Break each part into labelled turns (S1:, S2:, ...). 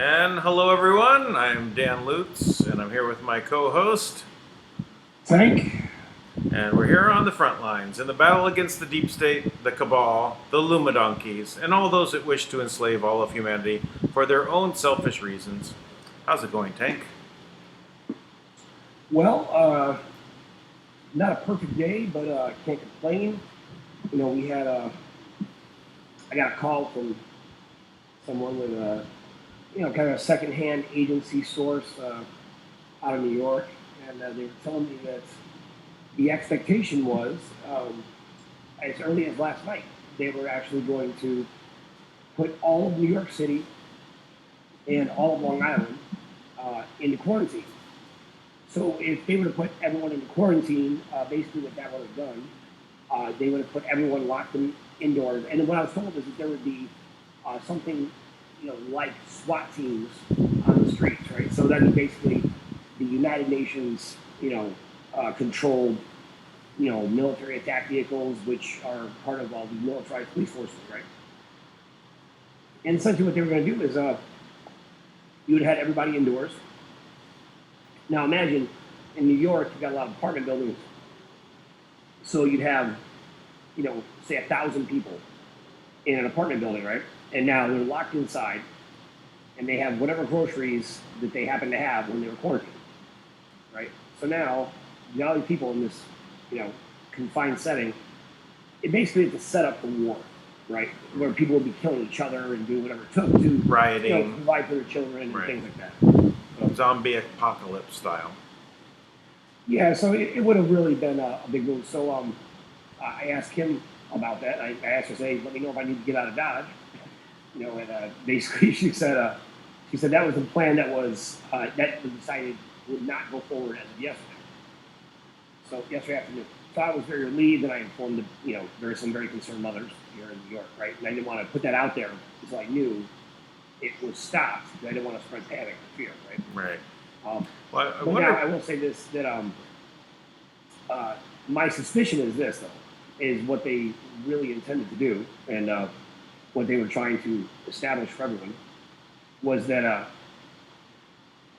S1: And hello, everyone. I'm Dan Lutz, and I'm here with my co-host,
S2: DANK.
S1: and we're here on the front lines in the battle against the deep state, the cabal, the lumadonkeys, and all those that wish to enslave all of humanity for their own selfish reasons. How's it going, Tank?
S2: Well, not a perfect day, but can't complain. You know, I got a call from someone with a, kind of a secondhand agency source out of New York, and they were telling me that the expectation was, as early as last night, they were actually going to put all of New York City and all of Long Island into quarantine. So if they would have put everyone into quarantine, basically what that would have done, they would have put everyone locked them indoors. And what I was told is that there would be something, like SWAT teams on the streets, right? So that is basically the United Nations, controlled, military attack vehicles, which are part of all the militarized police forces, right? And essentially what they were going to do is you would have had everybody indoors. Now imagine in New York, you've got a lot of apartment buildings. So you'd have, say 1,000 people in an apartment building, right? And now they're locked inside and they have whatever groceries that they happen to have when they were quarantined, right? So now, all these people in this, confined setting, it basically is a setup for war, right? Where people will be killing each other and doing whatever it took to
S1: Rioting,
S2: provide for their children and
S1: right.
S2: things like that. So,
S1: zombie apocalypse style.
S2: yeah, so it would have really been a big move. So I asked him about that. I asked her, say, let me know if I need to get out of Dodge. And basically she said, she said that was the plan that was decided would not go forward as of yesterday. So yesterday afternoon. So I was very relieved, and I informed there are some very concerned mothers here in New York, right? And I didn't want to put that out there until I knew it was stopped. I didn't want to spread panic or fear, right?
S1: Right.
S2: Well, but now I will say this, that my suspicion is this, though, is what they really intended to do, and what they were trying to establish for everyone was that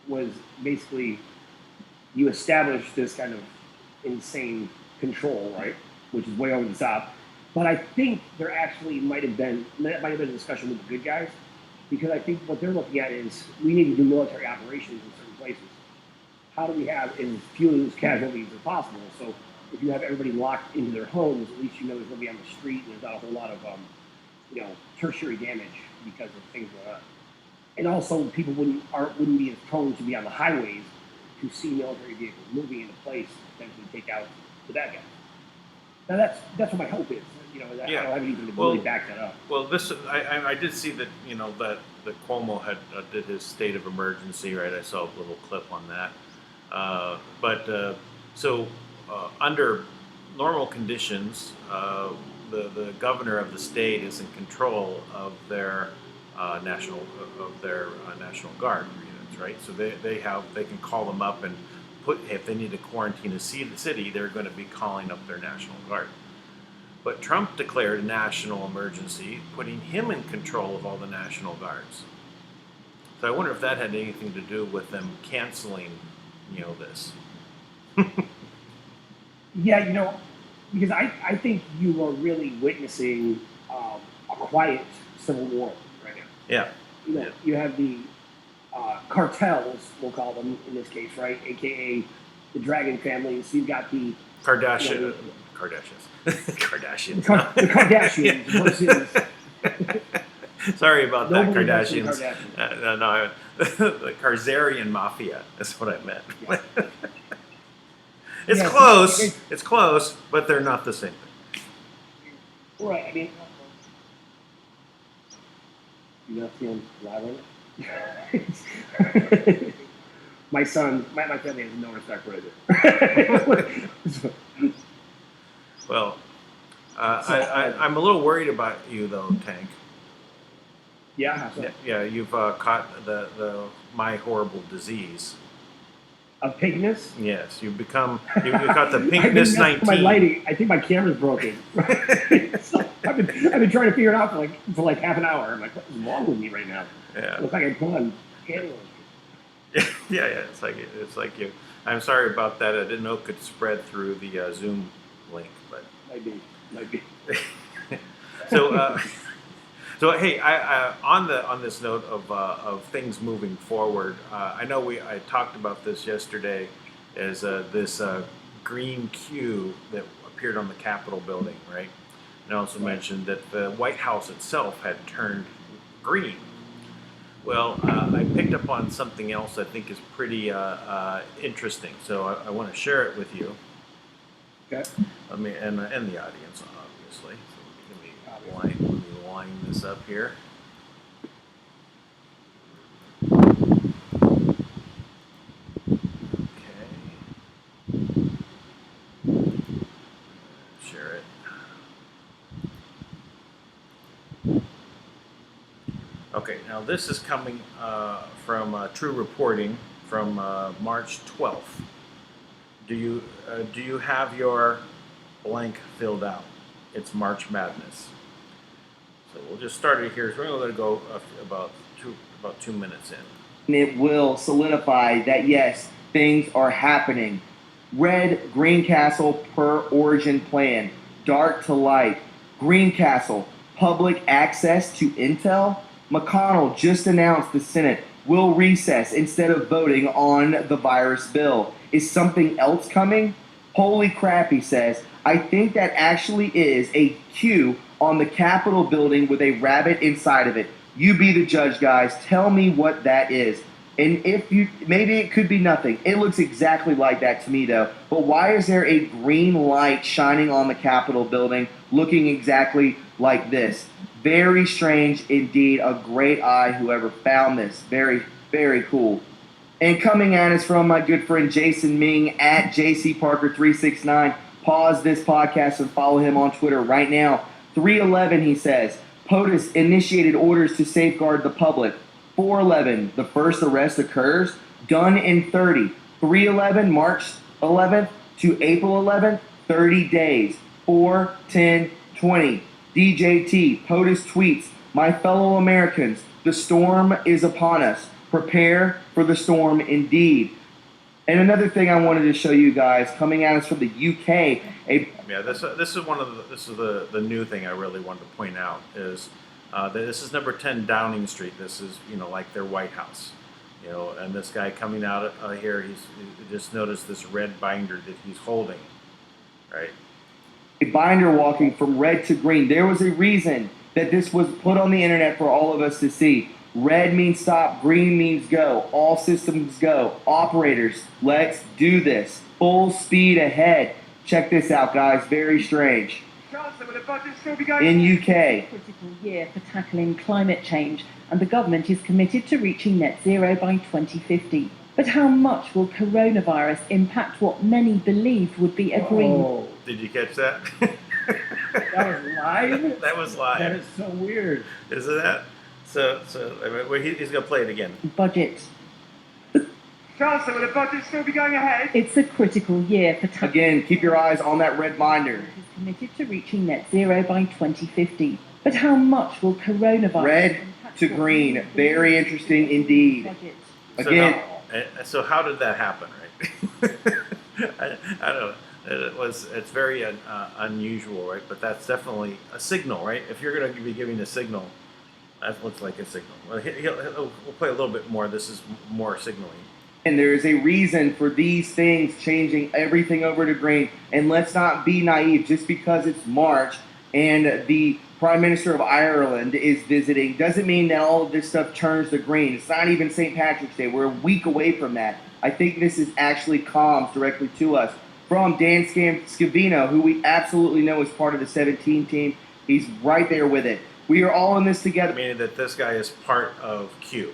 S2: was basically you establish this kind of insane control, right, which is way over the top. But I think there actually might have been a discussion with the good guys, because I think what they're looking at is we need to do military operations in certain places. How do we have as few of those casualties as possible? So if you have everybody locked into their homes, at least you know there's going to be on the street, and there's not a whole lot of tertiary damage because of things going on. And also, people wouldn't be as prone to be on the highways to see military vehicles moving into place to potentially take out the bad guys. Now that's what my hope is. I don't have anything to really back that up.
S1: Well, this I did see that that Cuomo had did his state of emergency, right? I saw a little clip on that. So under normal conditions, the governor of the state is in control of their national guard units, right? So they can call them up and if they need to quarantine a city, they're going to be calling up their national guard. But Trump declared a national emergency, putting him in control of all the national guards. So I wonder if that had anything to do with them canceling, this.
S2: Yeah, because I think you are really witnessing a quiet civil war right now.
S1: Yeah.
S2: You have the cartels, we'll call them in this case, right? AKA the Dragon family. So you've got the
S1: Kardashians.
S2: The Kardashians versus.
S1: Sorry about that, Kardashians.
S2: Kardashians.
S1: No, the Karzarian mafia is what I meant.
S2: Yeah.
S1: It's close. It's close, but they're not the same thing.
S2: Right. I mean, you not feeling loud right My son, my family has no respect for it.
S1: Well, I'm a little worried about you, though, Tank.
S2: Yeah.
S1: Yeah. You've caught the my horrible disease.
S2: Of pinkness?
S1: Yes, you got the pinkness 19.
S2: My lighting. I think my camera's broken. So I've been trying to figure it out for like half an hour. I'm like, what is wrong with me right now?
S1: Yeah.
S2: It looks like I put on candle.
S1: Yeah. It's like you. I'm sorry about that. I didn't know it could spread through the Zoom link, but
S2: might be.
S1: So hey, on this note of things moving forward, I know I talked about this yesterday, as this green Q that appeared on the Capitol building, right? And I also mentioned that the White House itself had turned green. Well, I picked up on something else I think is pretty interesting, so I want to share it with you.
S2: Okay.
S1: And the audience, obviously. So let me line this up here. Okay. Share it. Okay, now this is coming from True Reporting from March 12th. Do you have your blank filled out? It's March Madness. So we'll just start it here. So we're going to go about 2 minutes in.
S3: It will solidify that, yes, things are happening. Red, Greencastle per origin plan. Dark to light. Greencastle, public access to intel. McConnell just announced the Senate will recess instead of voting on the virus bill. Is something else coming? Holy crap, he says. I think that actually is a Q on the Capitol building with a rabbit inside of it. You be the judge, guys. Tell me what that is. And maybe it could be nothing. It looks exactly like that to me, though. But why is there a green light shining on the Capitol building looking exactly like this? Very strange indeed. A great eye, whoever found this. Very, very cool. And coming at us from my good friend Jason Ming at JCParker369. Pause this podcast and follow him on Twitter right now. 311, he says, POTUS initiated orders to safeguard the public. 411, the first arrest occurs. Done in 30. 311, March 11th to April 11th, 30 days. 4, 10, 20. DJT, POTUS tweets, my fellow Americans, the storm is upon us. Prepare for the storm indeed. And another thing I wanted to show you guys, coming at us from the UK,
S1: this is the new thing I really wanted to point out is that this is number 10 Downing Street. This is like their White House, and this guy coming out here, he just noticed this red binder that he's holding, right?
S3: A binder walking from red to green. There was a reason that this was put on the internet for all of us to see. Red means stop, green means go. All systems go. Operators, let's do this. Full speed ahead. Check this out, guys. Very strange. In UK,
S4: Critical year for tackling climate change, and the government is committed to reaching net zero by 2050. But how much will coronavirus impact what many believed would be a green?
S2: Oh,
S1: Did you catch that?
S2: that was live?
S1: That was live.
S2: That is so weird.
S1: Isn't that? So he's gonna play it again.
S4: Budget.
S5: Chancellor, will the budget still be going ahead?
S4: It's a critical year for tackling.
S3: again, keep your eyes on that red binder.
S4: Is committed to reaching net zero by 2050. But how much will coronavirus
S3: Red
S4: impact
S3: to
S4: what
S3: green.
S4: many
S3: Very
S4: believed
S3: interesting indeed.
S4: budget?
S3: Again,
S1: So how did that happen, right? I don't know. It's very unusual, right? But that's definitely a signal, right? If you're going to be giving a signal, that looks like a signal. Well, we'll play a little bit more. This is more signaling.
S3: and there is a reason for these things changing everything over to green. And let's not be naive. Just because it's March and the Prime Minister of Ireland is visiting doesn't mean that all of this stuff turns to green. It's not even St. Patrick's Day. We're a week away from that. I think this is actually comms directly to us from Dan Scavino, who we absolutely know is part of the 17 team. He's right there with it. We are all in this together.
S1: Meaning that this guy is part of Q,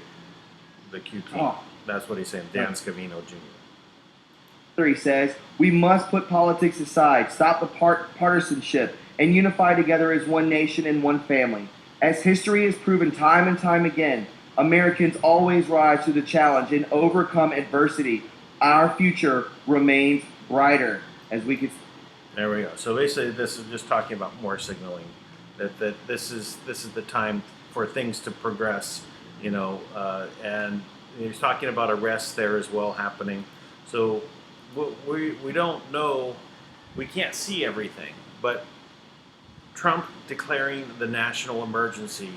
S1: the Q team.
S2: Oh.
S1: That's what he's saying. Dan Scavino Jr.
S3: He says, we must put politics aside, stop the partisanship, and unify together as one nation and one family. As history has proven time and time again, Americans always rise to the challenge and overcome adversity. Our future remains brighter. As we can.
S1: There we go. So basically, this is just talking about more signaling that this is the time for things to progress, and he's talking about arrests there as well happening. So we don't know, we can't see everything, but Trump declaring the national emergency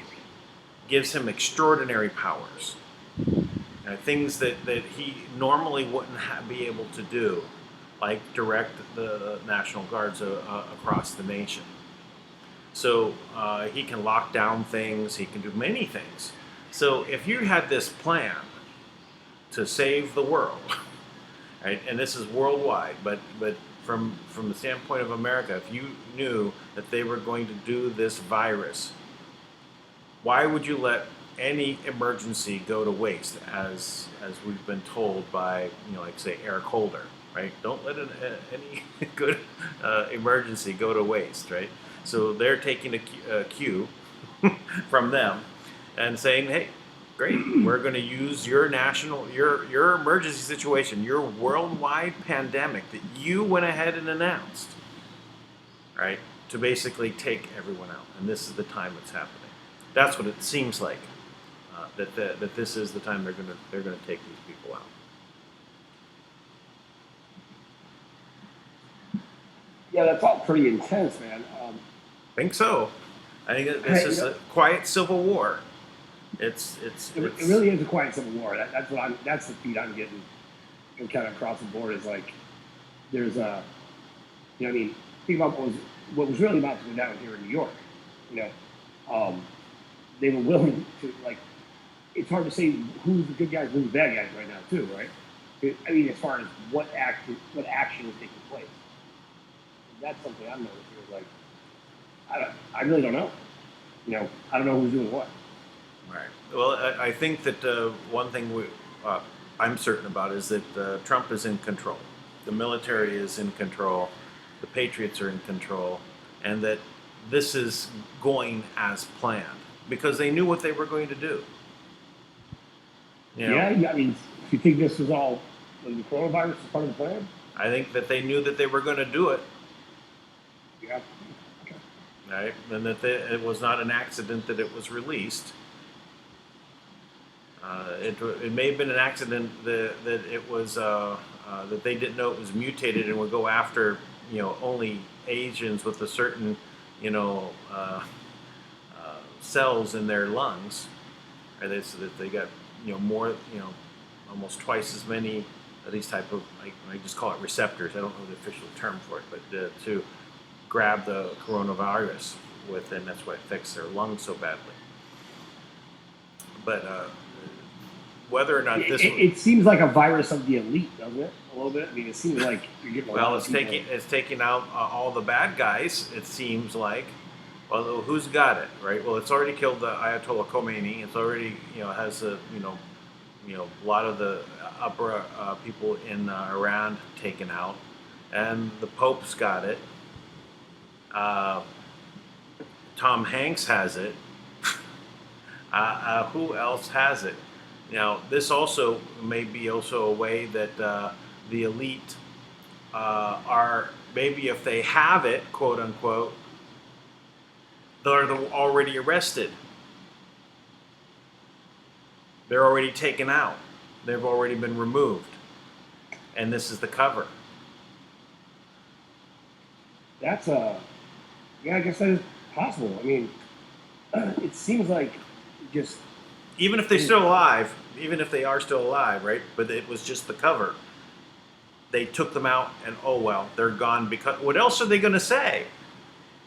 S1: gives him extraordinary powers, things that he normally wouldn't be able to do, like direct the National Guards across the nation. So he can lock down things, he can do many things. So if you had this plan to save the world, right, and this is worldwide, but from the standpoint of America, if you knew that they were going to do this virus, why would you let any emergency go to waste, as we've been told by, like say Eric Holder, right? Don't let any good emergency go to waste, right? So they're taking a cue from them and saying, hey, great, we're going to use your emergency situation, your worldwide pandemic that you went ahead and announced, right, to basically take everyone out. And this is the time it's happening. That's what it seems like, that this is the time they're going to take these people out.
S2: Yeah, that's all pretty intense, man.
S1: I think so. I think this is a quiet civil war. It
S2: really is a quiet civil war. That's the feed I'm getting, kind of across the board. Is like there's think about what was really about to go down here in New York. They were willing to, like, it's hard to say who's the good guys, who's the bad guys right now too, right? I mean, as far as what action is taking place, that's something I'm noticing. Is like I really don't know. I don't know who's doing what.
S1: Right. Well, I think that one thing I'm certain about is that Trump is in control. The military is in control. The Patriots are in control. And that this is going as planned because they knew what they were going to do. You know,
S2: Yeah, I mean, if you think this was all the coronavirus is part of the plan?
S1: I think that they knew that they were going to do it.
S2: Yeah. Okay.
S1: Right, and that it was not an accident that it was released. It may have been an accident that it was that they didn't know it was mutated and would go after only Asians with a certain cells in their lungs, right? So that they got more almost twice as many of these type of I just call it receptors. I don't know the official term for it, but to grab the coronavirus with, and that's why it affects their lungs so badly. But whether or not this
S2: it seems like a virus of the elite, doesn't it? A little bit. I mean, it seems like you're getting a lot of people.
S1: It's taking out all the bad guys. It seems like. Well, who's got it, right? Well, it's already killed the Ayatollah Khomeini. It's already has a a lot of the upper people in Iran taken out, and the Pope's got it. Tom Hanks has it. Who else has it? Now, this also may be also a way that the elite are maybe if they have it, quote unquote, they're already arrested. They're already taken out. They've already been removed, and this is the cover.
S2: That's yeah, I guess that is possible. I mean, it seems like just.
S1: Even if they're still alive, even if they are still alive, right? But it was just the cover. They took them out, and oh well, they're gone. Because what else are they going to say?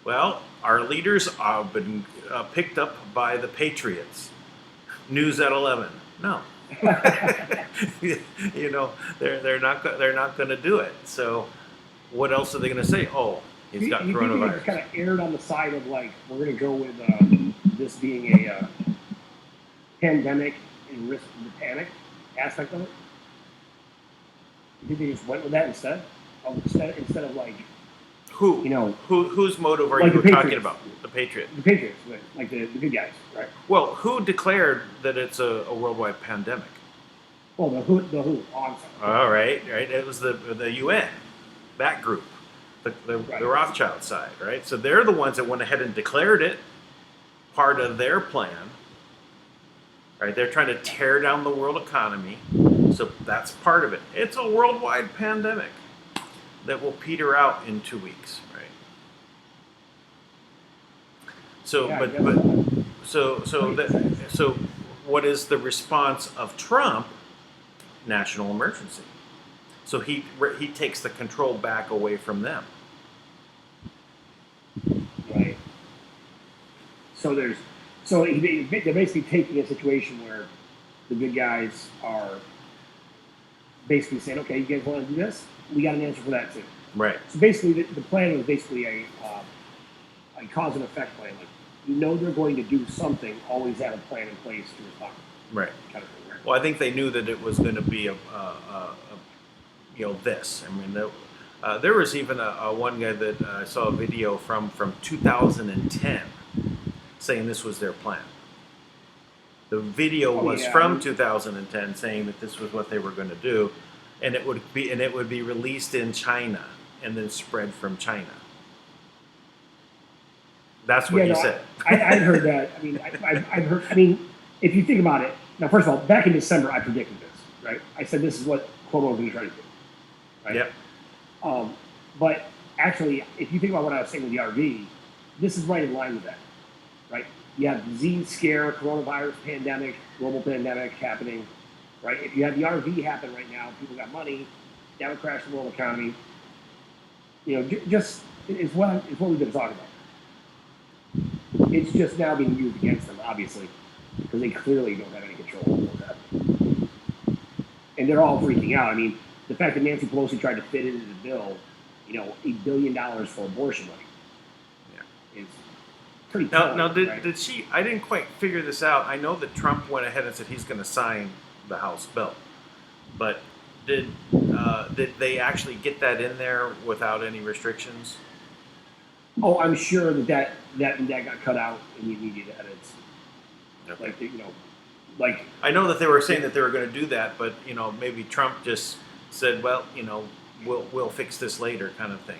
S1: Well, our leaders have been picked up by the Patriots. News at 11. No, they're not going to do it. So, what else are they going to say? Oh, he's got
S2: you
S1: coronavirus.
S2: think they kind of erred on the side of like we're going to go with this being a pandemic and risk the panic aspect of it? You think they just went with that instead of like
S1: Who? Whose motive are
S2: like
S1: you
S2: the
S1: talking
S2: Patriots.
S1: about? The Patriot.
S2: The Patriots, like the good guys, right?
S1: Well, who declared that it's a worldwide pandemic?
S2: Well, the who? Oh, I'm sorry.
S1: All right. It was the UN, that group, the Rothschild side, right? So they're the ones that went ahead and declared it part of their plan, right? They're trying to tear down the world economy, so that's part of it. It's a worldwide pandemic that will peter out in 2 weeks, right? So,
S2: Yeah,
S1: so what is the response of Trump? National emergency. So he takes the control back away from them.
S2: Right. So they're basically taking a situation where the good guys are basically saying, okay, you guys want to do this? We got an answer for that too.
S1: Right.
S2: So basically, the plan was basically a cause and effect plan. Like, they're going to do something, always have a plan in place to respond.
S1: Right.
S2: Kind of thing, right?
S1: Well, I think they knew that it was going to be this. I mean, there was even a one guy that I saw a video from 2010 saying this was their plan. The video was from 2010 saying that this was what they were going to do, and it would be released in China and then spread from China. That's what he said.
S2: I've heard that. I mean, I've heard. I mean, if you think about it, now first of all, back in December, I predicted this. Right? I said this is what Cuomo was going to try to do. Right?
S1: Yep.
S2: But actually, if you think about what I was saying with the RV, this is right in line with that. Right? You have disease scare, coronavirus pandemic, global pandemic happening. Right? If you have the RV happen right now, people got money, that would crash the world economy. Just it's what we've been talking about. It's just now being used against them, obviously, because they clearly don't have any control over what's happening. And they're all freaking out. I mean, the fact that Nancy Pelosi tried to fit into the bill, $1 billion for abortion money, is pretty
S1: Now,
S2: telling,
S1: now
S2: right?
S1: did she? I didn't quite figure this out. I know that Trump went ahead and said he's going to sign the House bill, but did they actually get that in there without any restrictions?
S2: Oh, I'm sure that got cut out in the immediate edits.
S1: Okay.
S2: Like, like
S1: I know that they were saying that they were going to do that, but maybe Trump just said, "Well, we'll fix this later," kind of thing.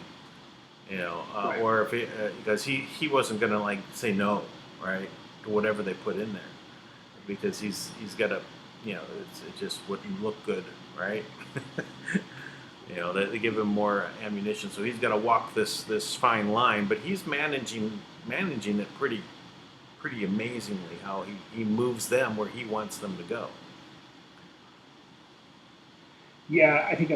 S2: Right.
S1: Or if because he wasn't going to like say no, right, to whatever they put in there, because he's got to, it just wouldn't look good, right? They give him more ammunition, so he's got to walk this fine line, but he's managing it pretty amazingly how he moves them where he wants them to go.
S2: yeah, I think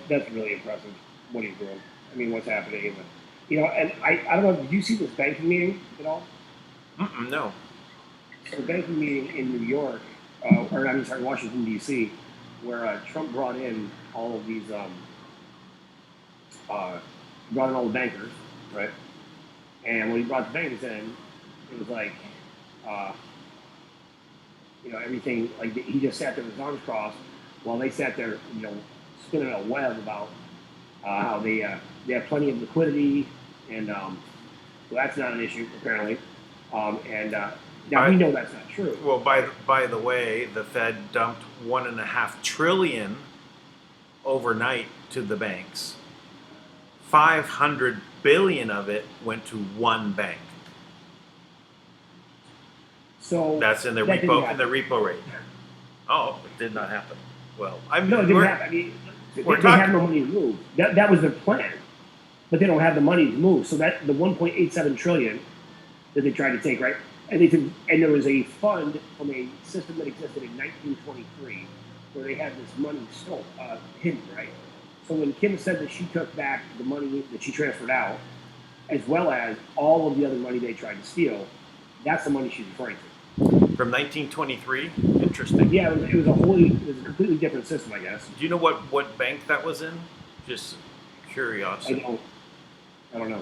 S2: that's really impressive what he's doing. I mean, what's happening, and I don't know. Did you see this banking meeting at all?
S1: No.
S2: So the banking meeting in New York, Washington D.C., where Trump brought in all of these, brought in all the bankers, right? And when he brought the bankers in, it was like, everything, like he just sat there with his arms crossed while they sat there, spinning a web about how they have plenty of liquidity, and so that's not an issue apparently. Now we know that's not true.
S1: Well, by the way, the Fed dumped $1.5 trillion overnight to the banks. 500 billion of it went to one bank.
S2: So
S1: That's in the
S2: that didn't
S1: repo rate. Oh, it did not happen. Well, I mean,
S2: No, it didn't happen. I mean, they have no money to move. That was their plan, but they don't have the money to move. So that the 1.87 trillion that they tried to take, right? And there was a fund from a system that existed in 1923 where they had this money still hidden, right? So when Kim said that she took back the money that she transferred out, as well as all of the other money they tried to steal, that's the money she's referring to.
S1: From 1923. Interesting.
S2: Yeah, it was a completely different system, I guess.
S1: Do you know what bank that was in? Just curiosity.
S2: I don't know.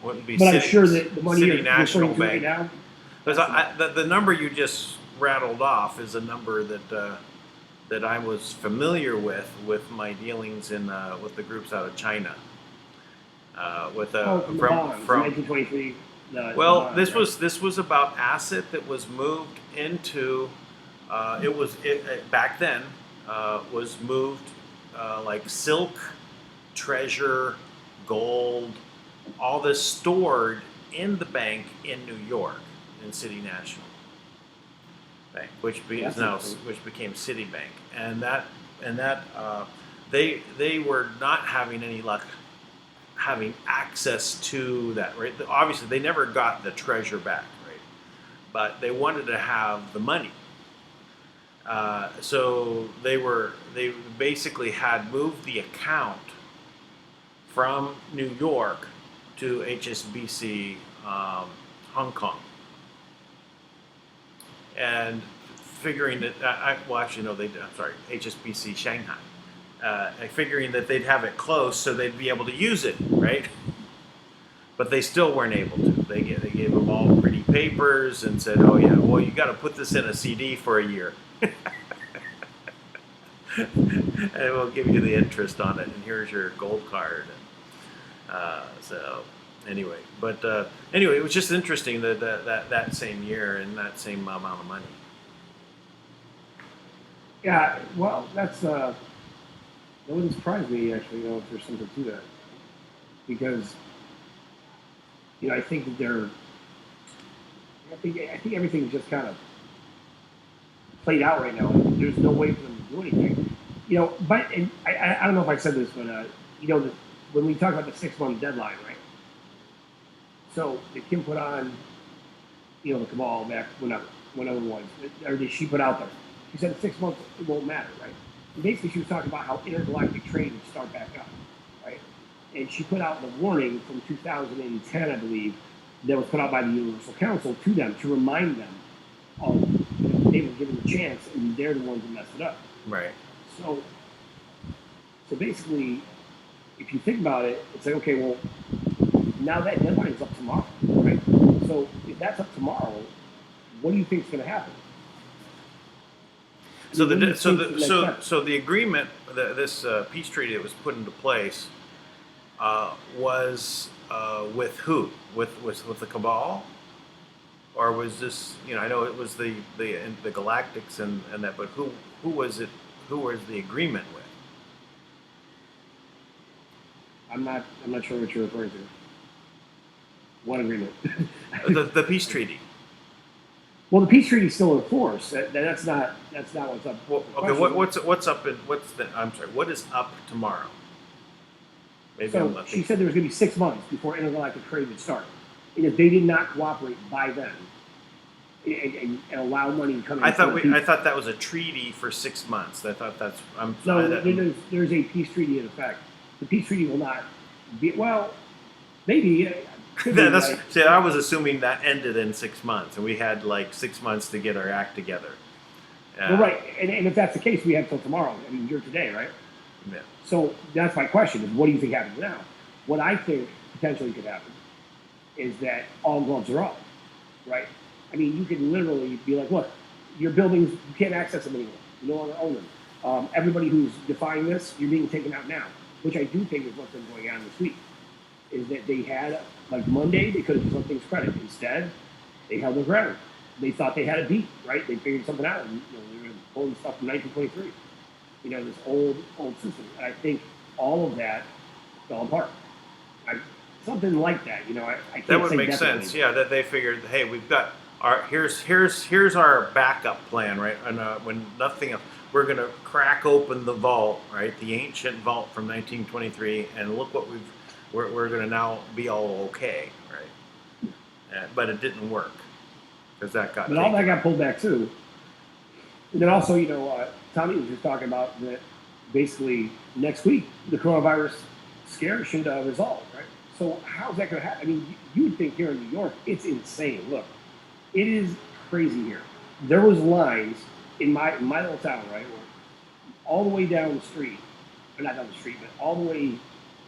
S1: Wouldn't be
S2: But
S1: City,
S2: I'm sure that the money
S1: City
S2: you're
S1: National
S2: referring to
S1: Bank.
S2: right now.
S1: Because the number you just rattled off is a number that I was familiar with my dealings in with the groups out of China.
S2: From the bonds, 1923.
S1: Well,
S2: the bonds,
S1: this was about asset that was moved into. Back then was moved like silk, treasure, gold, all this stored in the bank in New York, in City National Bank, which became Citibank, and they were not having any luck having access to that, right? Obviously, they never got the treasure back, right? But they wanted to have the money. So they basically had moved the account from New York to HSBC Hong Kong, and figuring that HSBC Shanghai. Figuring that they'd have it close so they'd be able to use it, right? But they still weren't able to. They gave them all pretty papers and said, "Oh yeah, well you got to put this in a CD for a year, and we'll give you the interest on it. And here's your gold card." So anyway, it was just interesting that same year and that same amount of money.
S2: Yeah, well, that wouldn't surprise me actually, if there's something to that, because I think that I think everything's just kind of played out right now. There's no way for them to do anything, But I don't know if I said this, but when we talk about the 6-month deadline, right? So did Kim put on, the cabal back whenever it was, or did she put out there? She said 6 months it won't matter, right? And basically, she was talking about how intergalactic trade would start back up, right? And she put out the warning from 2010, I believe, that was put out by the Universal Council to them to remind them of they were given the chance and they're the ones that messed it up.
S1: Right.
S2: So basically, if you think about it, it's like, okay, well, now that deadline is up tomorrow, right? So if that's up tomorrow. What do you think is going to happen?
S1: So
S2: What do you
S1: the so
S2: think
S1: the
S2: next
S1: so
S2: step?
S1: so the agreement, this peace treaty that was put into place, was with who? With the cabal, or was this? I know it was the Galactics and that, but who was it? Who was the agreement with?
S2: I'm not sure what you're referring to. What agreement?
S1: The peace treaty.
S2: Well, the peace treaty is still in force. That's not what's up.
S1: Well,
S2: The
S1: okay,
S2: question-
S1: what's up in what's the? I'm sorry. What is up tomorrow? Maybe I'm
S2: So
S1: not
S2: she
S1: thinking.
S2: said there was going to be 6 months before intergalactic trade would start. And if they did not cooperate by then and allow money to come in,
S1: I thought that was a treaty for 6 months. I thought that's. I'm
S2: no,
S1: sorry.
S2: there's a peace treaty in effect. The peace treaty will not be maybe. Could be like-
S1: See, I was assuming that ended in 6 months, and we had like 6 months to get our act together.
S2: well, right, and if that's the case, we have till tomorrow. I mean, you're today, right?
S1: Yeah.
S2: So that's my question: is what do you think happens now? What I think potentially could happen is that all gloves are off, right? I mean, you could literally be like, look, your buildings, you can't access them anymore. You no longer own them. Everybody who's defying this, you're being taken out now, which I do think is what's been going on this week. Is that they had, like Monday, they could have just let things credit. Instead, they held their ground. They thought they had a beat, right? They figured something out. And, they were pulling stuff from 1923. This old system. And I think all of that fell apart. Something like that, I can't
S1: That would
S2: say
S1: make
S2: definitely.
S1: sense. Yeah, that they figured, hey, we've got our here's our backup plan, right? And when nothing else, we're gonna crack open the vault, right? The ancient vault from 1923, and look what we're gonna now be all okay, right? But it didn't work because that got.
S2: But all that got pulled back too. And then also, Tommy was just talking about that basically next week the coronavirus scare should resolve, right? So how's that going to happen? I mean, you'd think here in New York, it's insane. Look, it is crazy here. There was lines in my little town, right, where all the way down the street, or not down the street, but all the way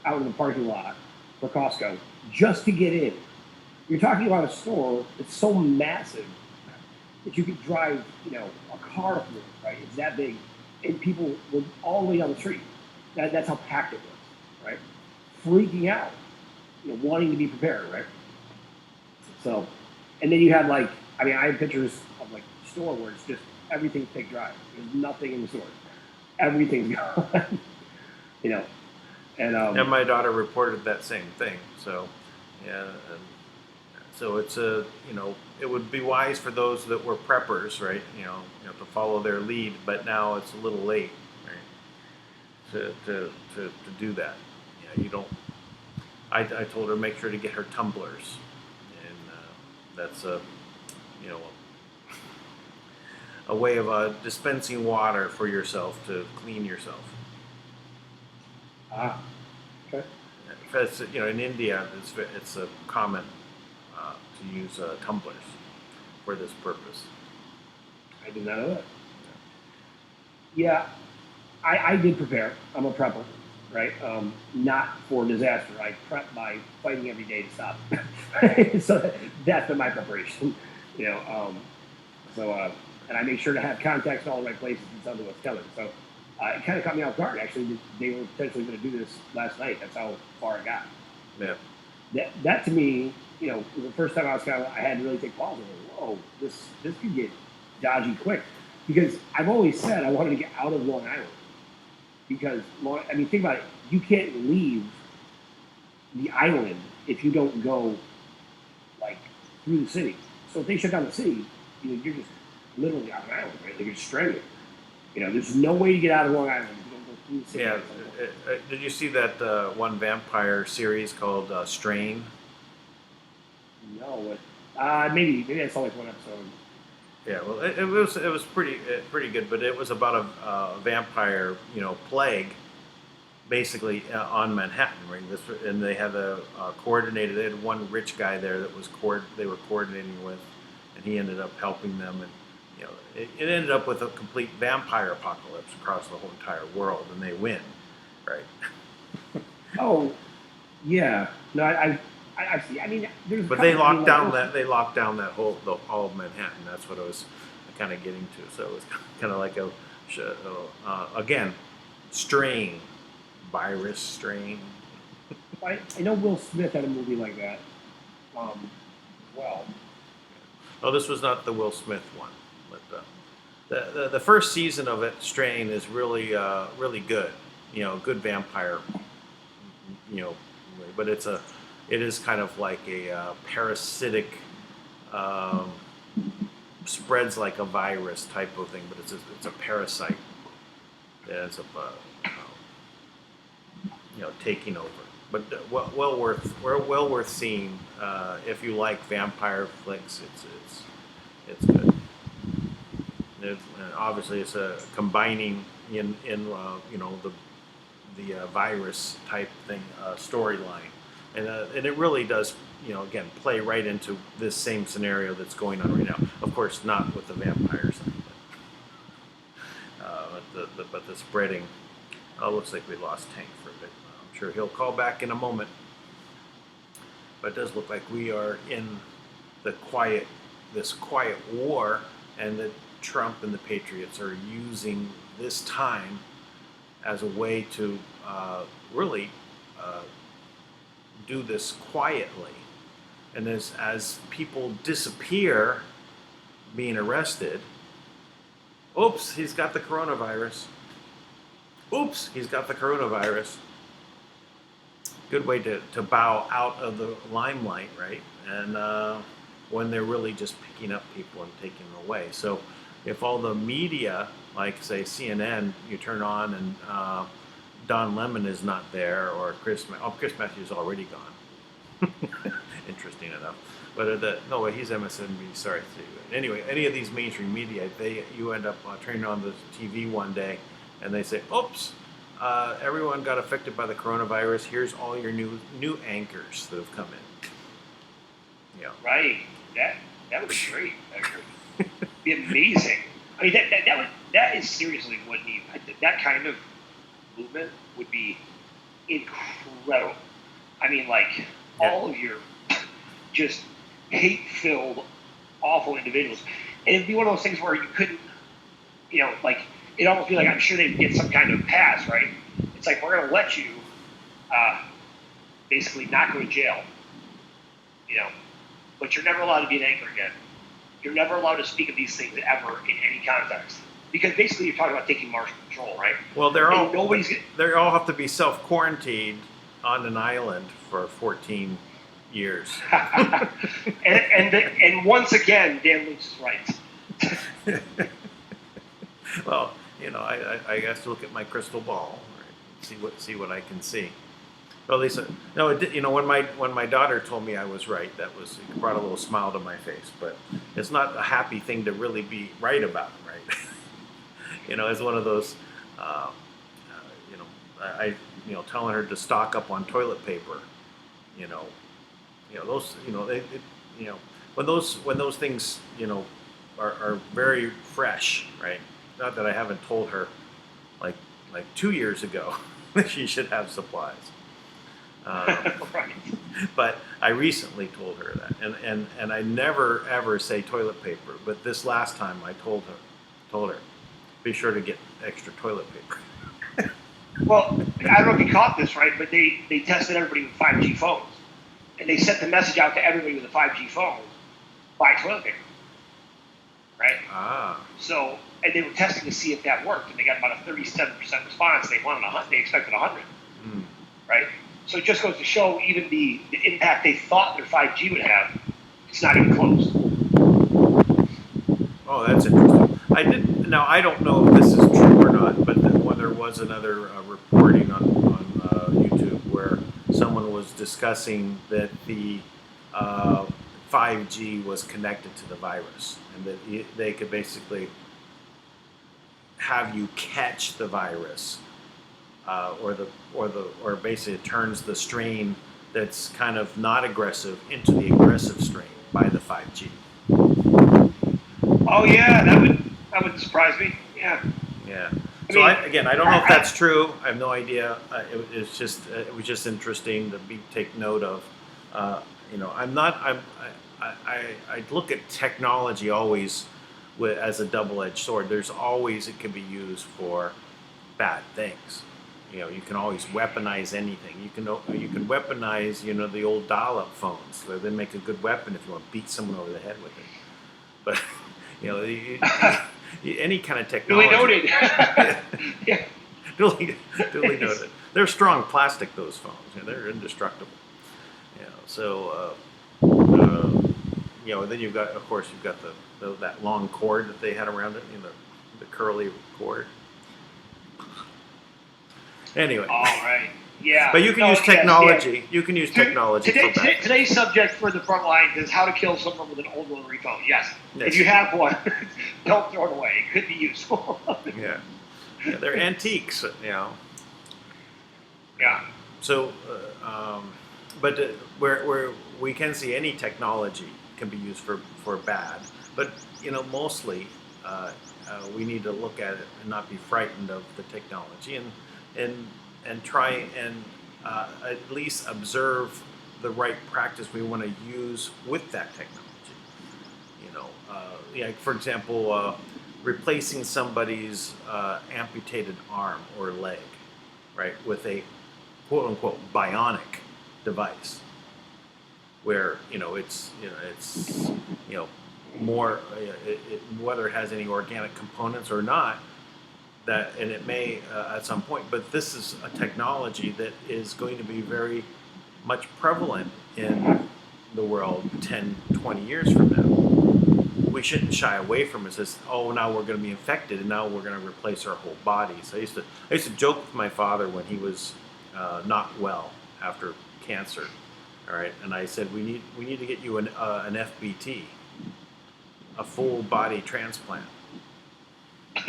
S2: out in the parking lot for Costco just to get in. You're talking about a store that's so massive that you could drive, a car through, right? It's that big, and people were all the way down the street. That's how packed it was, right? Freaking out, wanting to be prepared, right? So, and then you had I had pictures of the store where it's just everything's take dry. There's nothing in the store. Everything's gone,
S1: And my daughter reported that same thing. So, yeah. So it's it would be wise for those that were preppers, right? To follow their lead. But now it's a little late, right? To do that. Yeah, you don't. I told her make sure to get her tumblers, and that's a way of dispensing water for yourself to clean yourself.
S2: Ah, okay.
S1: It's, in India, it's a common to use tumblers for this purpose.
S2: I did not know that. Yeah, I did prepare. I'm a prepper, right? Not for disaster. I prep by fighting every day to stop it. So that's been my preparation, and I make sure to have contacts in all the right places and tell them what's coming. So it kind of caught me off guard, actually, that they were potentially going to do this last night. That's how far it got.
S1: Yeah.
S2: That to me, was the first time I had to really take pause. I was like, whoa, this could get dodgy quick. Because I've always said I wanted to get out of Long Island. Because, think about it. You can't leave the island if you don't go, through the city. So if they shut down the city, you're just literally on an island, right? You're stranded. There's no way to get out of Long Island if you don't go through the city.
S1: Yeah. Did you see that one vampire series called Strain?
S2: No. Maybe I saw one episode.
S1: Yeah, well, it was pretty good, but it was about a vampire, plague, basically on Manhattan, right? And they had coordinated. They had one rich guy there that they were coordinating with, and he ended up helping them, and it ended up with a complete vampire apocalypse across the whole entire world, and they win, right?
S2: Oh, yeah. No, I I see. I mean, there's.
S1: But
S2: a
S1: they
S2: couple- I mean,
S1: locked down that all of Manhattan. That's what I was kind of getting to. So it was kind of like again, strain, virus strain.
S2: I know Will Smith had a movie like that. Well,
S1: Oh, this was not the Will Smith one, but the first season of it, Strain, is really really good. You know, good vampire. You know, but it is kind of like a parasitic, spreads like a virus type of thing, but it's a parasite that ends up taking over. But well worth seeing if you like vampire flicks. It's good. And obviously, it's a combining in the virus type thing storyline, and it really does again play right into this same scenario that's going on right now. Of course, not with the vampires, but the spreading. Oh, looks like we lost Tank for a bit. I'm sure he'll call back in a moment. But it does look like we are in this quiet war, and that Trump and the Patriots are using this time as a way to really do this quietly. And as people disappear, being arrested, oops, he's got the coronavirus. Oops, he's got the coronavirus. Good way to bow out of the limelight, right? And when they're really just picking up people and taking them away. So if all the media, like say CNN, you turn on and Don Lemon is not there, or Chris Matthews is already gone. Interesting enough. But he's MSNBC. Sorry. Anyway, any of these mainstream media, you end up turning on the TV one day, and they say, "Oops, everyone got affected by the coronavirus. Here's all your new anchors that have come in." Yeah.
S5: Right. That would be great. That would be amazing. I mean, that is seriously what needs. That kind of movement would be incredible. I mean, like all of your just hate-filled, awful individuals, and it'd be one of those things where you couldn't, like it'd almost be like I'm sure they'd get some kind of pass, right? It's like we're going to let you basically not go to jail, but you're never allowed to be an anchor again. You're never allowed to speak of these things ever in any context. Because basically you're talking about taking martial control, right?
S1: Well, they all have to be self-quarantined on an island for 14 years.
S5: and once again, Dan Lutz is right.
S1: Well, I have to look at my crystal ball, right? See what I can see. Well, Lisa, when my daughter told me I was right, it brought a little smile to my face. But it's not a happy thing to really be right about, right? It's one of those, telling her to stock up on toilet paper. When those things, are very fresh, right? Not that I haven't told her, like 2 years ago, that she should have supplies.
S5: Right.
S1: But I recently told her that, and I never ever say toilet paper. But this last time I told her, be sure to get extra toilet paper.
S5: Well, I don't know if you caught this, right? But they tested everybody with 5G phones, and they sent the message out to everybody with a 5G phone: buy toilet paper. Right.
S1: Ah.
S5: So, and they were testing to see if that worked, and they got about a 37% response. They wanted 100. They expected 100.
S1: Mm.
S5: Right. So it just goes to show even the impact they thought their 5G would have, it's not even close.
S1: Oh, that's interesting. I don't know if this is true or not, but when there was another reporting on YouTube where someone was discussing that the 5G was connected to the virus, and that they could basically have you catch the virus. Or basically it turns the strain that's kind of not aggressive into the aggressive strain by the 5G.
S5: Oh yeah, that would surprise me. Yeah.
S1: Yeah. So I don't know if that's true. I have no idea. It was just interesting to take note of. I'm not. I look at technology always as a double-edged sword. There's always it can be used for bad things. You can always weaponize anything. You can weaponize the old dial-up phones. So they make a good weapon if you want to beat someone over the head with it. But any kind of
S5: Duly
S1: technology.
S5: noted. Yeah.
S1: Duly noted. They're strong plastic. Those phones. They're indestructible. So then you've got, of course, that long cord that they had around it. The curly cord. Anyway.
S5: All right. Yeah.
S1: But you can use technology. Yes. You can use technology.
S5: Today's subject for the front line is how to kill someone with an old rotary phone. Yes. If you have one, don't throw it away. It could be useful.
S1: Yeah, they're antiques.
S5: Yeah.
S1: So, but where we can see any technology can be used for bad, but mostly we need to look at it and not be frightened of the technology and try and at least observe the right practice we want to use with that technology. For example, replacing somebody's amputated arm or leg, right, with a quote unquote bionic device, where it's more whether it has any organic components or not. And it may at some point, but this is a technology that is going to be very much prevalent in the world 10, 20 years from now. We shouldn't shy away from it. Says, oh, now we're going to be infected, and now we're going to replace our whole bodies. I used to joke with my father when he was not well after cancer. All right, and I said we need to get you an FBT, a full body transplant.
S5: I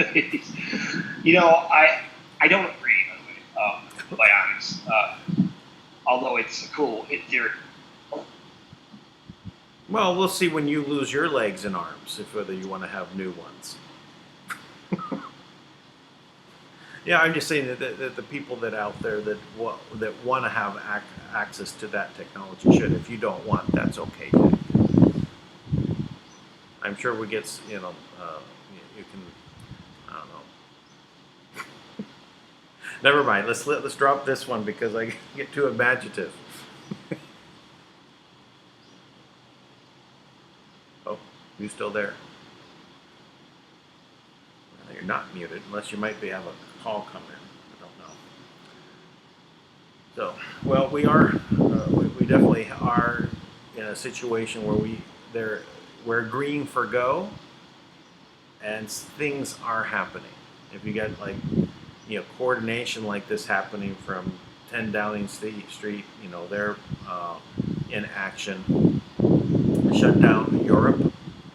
S5: don't agree, by the way, to be honest. Although it's cool in theory.
S1: Well, we'll see when you lose your legs and arms, if whether you want to have new ones. Yeah, I'm just saying that the people that out there that want to have access to that technology should. If you don't want, that's okay too. I'm sure we get, you can. I don't know. Never mind. Let's drop this one because I get too imaginative. Oh, you still there? Well, you're not muted unless you might have a call come in. I don't know. So, well, we are. We definitely are in a situation where we're agreeing for go, and things are happening. If you get coordination like this happening from 10 Downing Street, they're in action. Shut down Europe,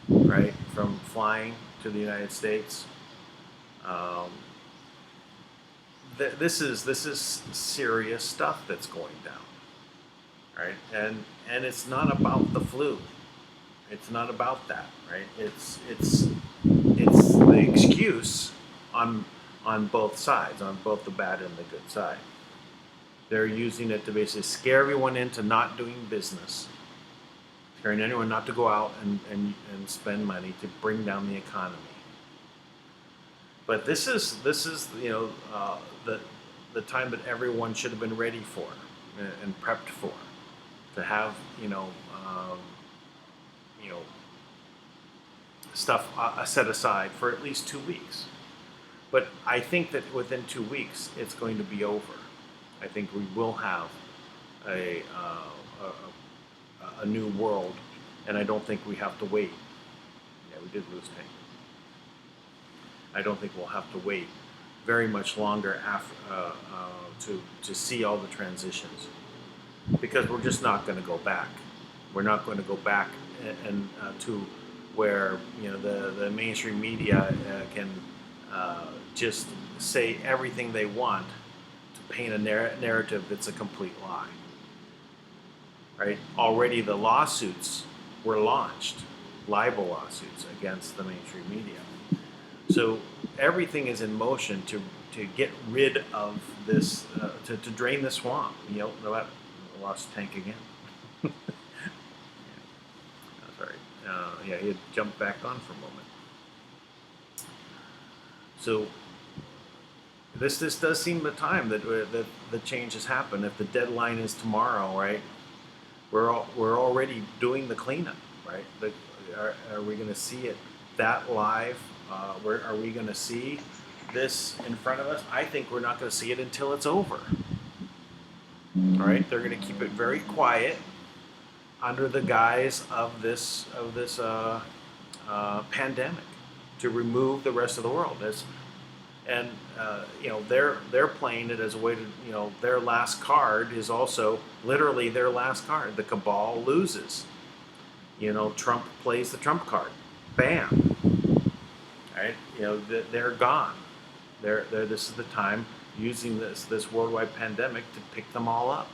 S1: right, from flying to the United States. This is serious stuff that's going down, right? And it's not about the flu. It's not about that, right? It's the excuse on both sides, on both the bad and the good side. They're using it to basically scare everyone into not doing business, scaring anyone not to go out and spend money to bring down the economy. But this is the time that everyone should have been ready for and prepped for, to have stuff set aside for at least 2 weeks. But I think that within 2 weeks, it's going to be over. I think we will have a new world, and I don't think we have to wait. Yeah, we did lose Tank. I don't think we'll have to wait very much longer to see all the transitions, because we're just not going to go back. We're not going to go back and to where the mainstream media can just say everything they want to paint a narrative that's a complete lie. Right? Already the lawsuits were launched, libel lawsuits against the mainstream media. So everything is in motion to get rid of this, to drain the swamp. I lost Tank again. Sorry. Yeah, he had jumped back on for a moment. So this does seem the time that the change has happened. If the deadline is tomorrow, right? We're already doing the cleanup, right? Are we going to see it that live? Are we going to see this in front of us? I think we're not going to see it until it's over. All right, they're going to keep it very quiet under the guise of this pandemic to remove the rest of the world. And they're playing it as a way to, their last card is also literally their last card. The cabal loses. Trump plays the Trump card. Bam. Right? They're gone. This is the time using this worldwide pandemic to pick them all up.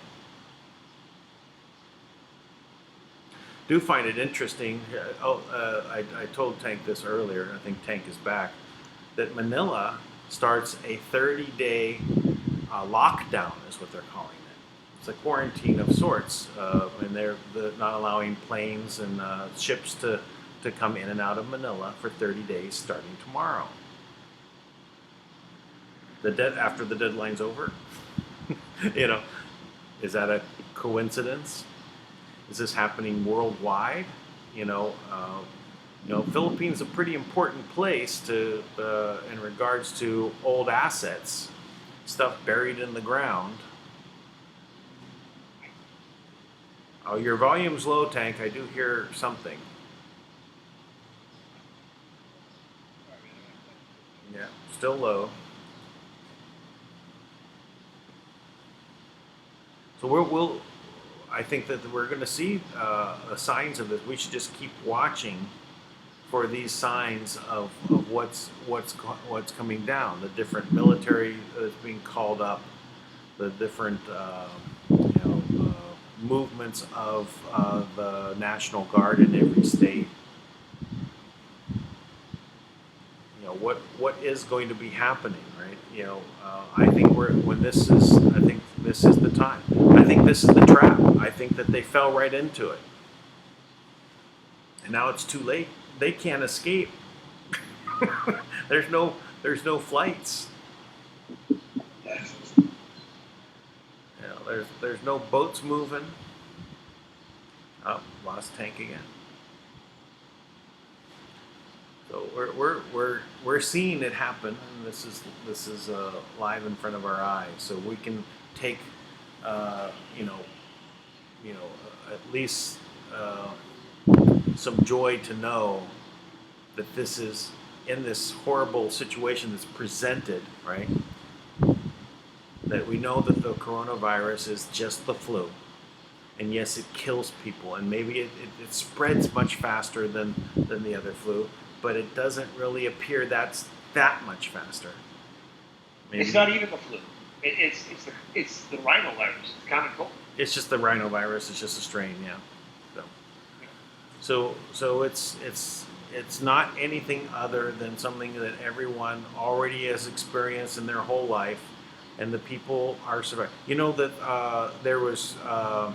S1: Do find it interesting. I told Tank this earlier. I think Tank is back. That Manila starts a 30-day lockdown, is what they're calling it. It's a quarantine of sorts, and they're not allowing planes and ships to come in and out of Manila for 30 days starting tomorrow. After the deadline's over. Is that a coincidence? Is this happening worldwide? Philippines is a pretty important place to, in regards to old assets, stuff buried in the ground. Oh, your volume's low, Tank. I do hear something. Yeah, still low. So I think that we're going to see signs of this. We should just keep watching for these signs of what's coming down. The different military that's being called up, the different movements of the National Guard in every state. What is going to be happening, right? I think this is the time. I think this is the trap. I think that they fell right into it, and now it's too late. They can't escape. There's no flights. There's no boats moving. Oh, lost Tank again. So we're seeing it happen, and this is live in front of our eyes. So we can take at least some joy to know that this is in this horrible situation that's presented, right? That we know that the coronavirus is just the flu, and yes, it kills people, and maybe it spreads much faster than the other flu. But it doesn't really appear that's that much faster. Maybe. It's
S5: not even the flu. It's the rhinovirus. It's common cold.
S1: It's just the rhinovirus. It's just a strain, yeah. So it's not anything other than something that everyone already has experienced in their whole life, and the people are surviving. That there was a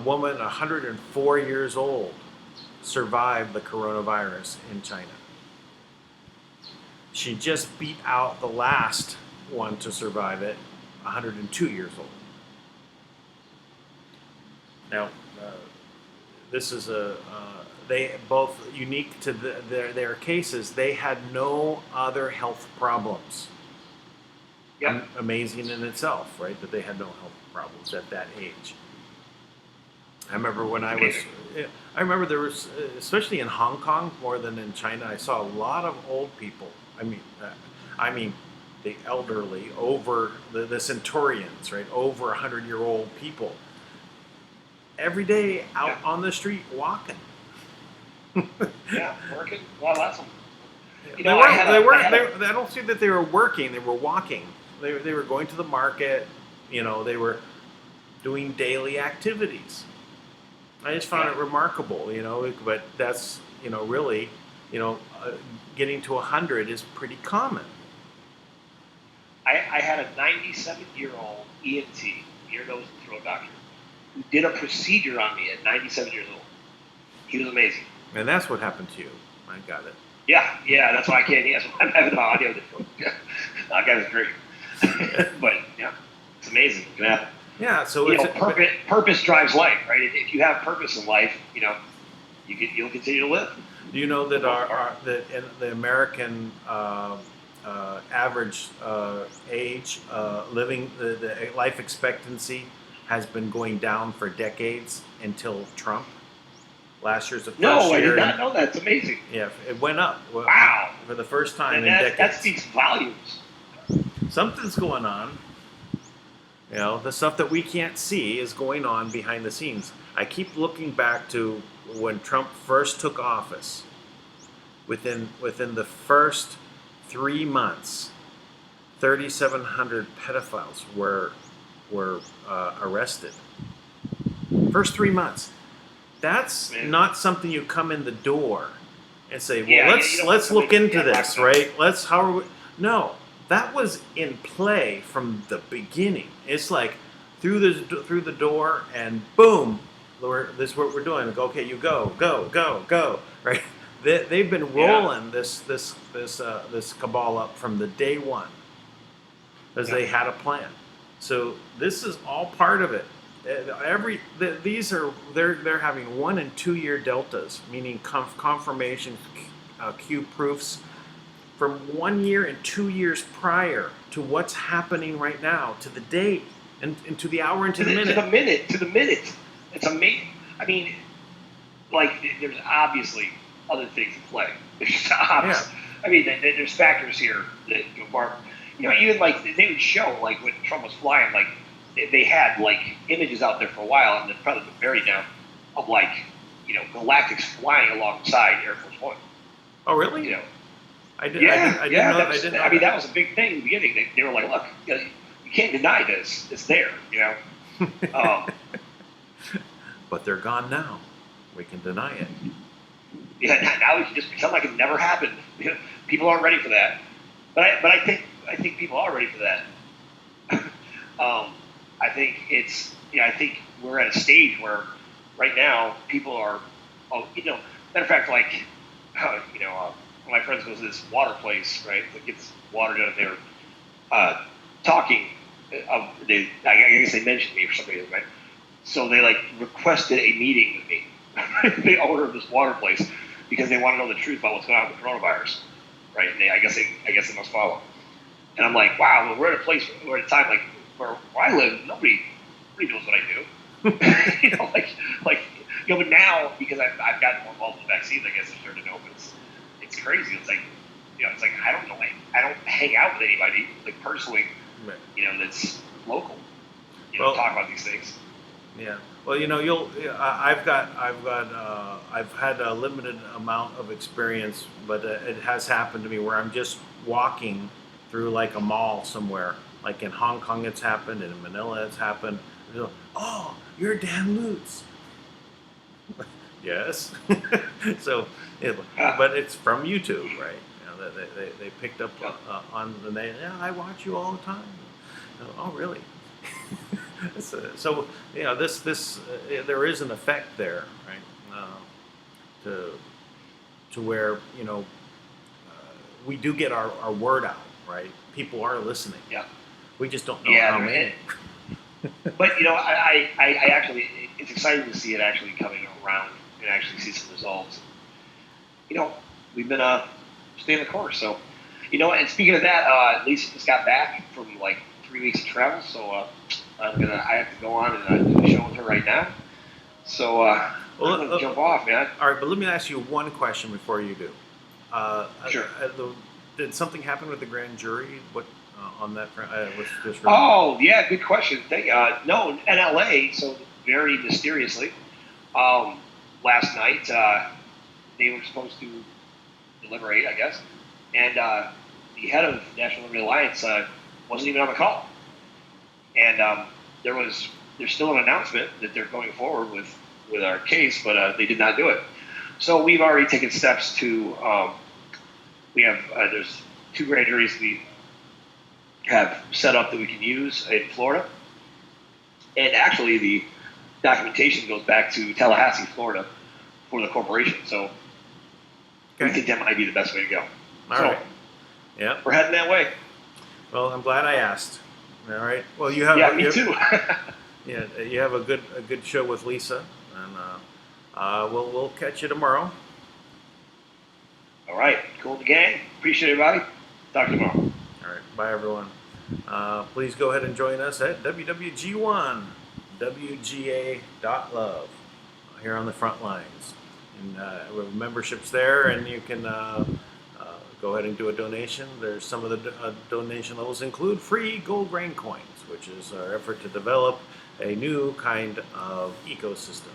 S1: woman, 104 years old, survived the coronavirus in China. She just beat out the last one to survive it, 102 years old. Now, this is they both unique to their cases. They had no other health problems.
S5: Yep.
S1: Amazing in itself, right? That they had no health problems at that age. I remember there was, especially in Hong Kong more than in China, I saw a lot of old people. I mean, the elderly, over the centurions, right? Over 100-year-old people. Every day out on the street walking.
S5: Yeah, working. Well, that's them.
S1: I don't see that they were working. They were walking. They were going to the market. They were doing daily activities. I just found it remarkable, but that's, really, getting to 100 is pretty common.
S5: I had a 97-year-old ENT, ear, nose, and throat doctor, who did a procedure on me at 97 years old. He was amazing.
S1: And that's what happened to you. I got it.
S5: Yeah, that's why I can't. Yes, I'm having the audio. That guy was great. But yeah, it's amazing. It can happen.
S1: Yeah, so
S5: You
S1: it's
S5: know, purpose drives life, right? If you have purpose in life, you know, you'll continue to live.
S1: do you know that the American average age living the life expectancy has been going down for decades until Trump? Last year's the first
S5: No, I
S1: year.
S5: did not know that. It's amazing.
S1: Yeah, it went up.
S5: Wow.
S1: For the first time
S5: And
S1: in decades.
S5: that speaks volumes.
S1: Something's going on. You know, the stuff that we can't see is going on behind the scenes. I keep looking back to when Trump first took office. Within the first 3 months, 3,700 pedophiles were arrested. First 3 months. That's not something you come in the door and say, well, let's look into this, right? No, that was in play from the beginning. It's like through the door and boom, this is what we're doing. Okay, you go, right? They've been rolling this cabal up from the day one because they had a plan. So this is all part of it. They're having 1 and 2 year deltas, meaning confirmation Q proofs from 1 year and 2 years prior to what's happening right now, to the date and to the hour and to the minute.
S5: To the minute. It's amazing. I mean, like there's obviously other things at play. There's just obvious.
S1: Yeah.
S5: I mean, there's factors here that are, you know, even like they would show like when Trump was flying, like they had like images out there for a while, and probably the very down of like, you know, galactics flying alongside Air Force One.
S1: Oh, really?
S5: You know,
S1: I didn't know.
S5: I mean, that was a big thing in the beginning. They were like, look, you can't deny this. It's there, you know.
S1: But they're gone now. We can deny it.
S5: Yeah, now we can just pretend like it never happened. People aren't ready for that. But I think people are ready for that. I think I think we're at a stage where right now people are, you know, matter of fact, like, you know, my friends go to this water place, right, that gets water down there, talking, I guess they mentioned me or something, right? So they like requested a meeting with me, the owner of this water place, because they want to know the truth about what's going on with coronavirus, right? And I guess they must follow. And I'm like, wow, well, we're at a time like where I live, nobody knows what I do. You know, like you know, but now because I've gotten more involved in the vaccines, I guess I'm starting to know. It's crazy. It's like, you know, it's like I don't know, I don't hang out with anybody like personally,
S1: Right.
S5: you know, that's local. You know,
S1: Well,
S5: talk about these things.
S1: Yeah. Well, you know, I've had a limited amount of experience, but it has happened to me where I'm just walking through like a mall somewhere, like in Hong Kong it's happened, and in Manila it's happened. Oh, you're Dan Lutz. Yes. So, but it's from YouTube, right? You know, they picked up on the name. Yeah, I watch you all the time. Oh, really? So you know, this there is an effect there, right? To where, you know, we do get our word out, right? People are listening.
S5: Yeah.
S1: We just don't know how many.
S5: But you know, I actually, it's exciting to see it actually coming around and actually see some results. You know, we've been staying the course. So, you know, and speaking of that, Lisa just got back from like 3 weeks of travel, so I have to go on and do a show with her right now. So I'm gonna jump off, man.
S1: All right, but let me ask you one question before you do.
S5: Sure.
S1: Did something happen with the grand jury? What on that front?
S5: Oh, yeah, good question. No, in LA, so very mysteriously, last night they were supposed to deliberate, I guess, and the head of National Liberty Alliance wasn't even on the call. And there's still an announcement that they're going forward with our case, but they did not do it. So we've already taken steps to, we have, there's 2 grand juries we have set up that we can use in Florida. And actually documentation goes back to Tallahassee, Florida, for the corporation. So we
S1: Okay.
S5: think that might be the best way to go.
S1: All
S5: so
S1: right. Yeah.
S5: we're heading that way.
S1: Well, I'm glad I asked. All right. Well, you have.
S5: Yeah, me too.
S1: Yeah, you have a good show with Lisa, and we'll catch you tomorrow.
S5: All right, cool, the gang. Appreciate everybody. Talk to you tomorrow.
S1: All right. Bye, everyone. Please go ahead and join us at WWG1 WGA.love here on the front lines. And we have memberships there, and you can go ahead and do a donation. There's some of the donation levels include free gold grain coins, which is our effort to develop a new kind of ecosystem.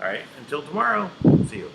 S1: All right, until tomorrow, see you.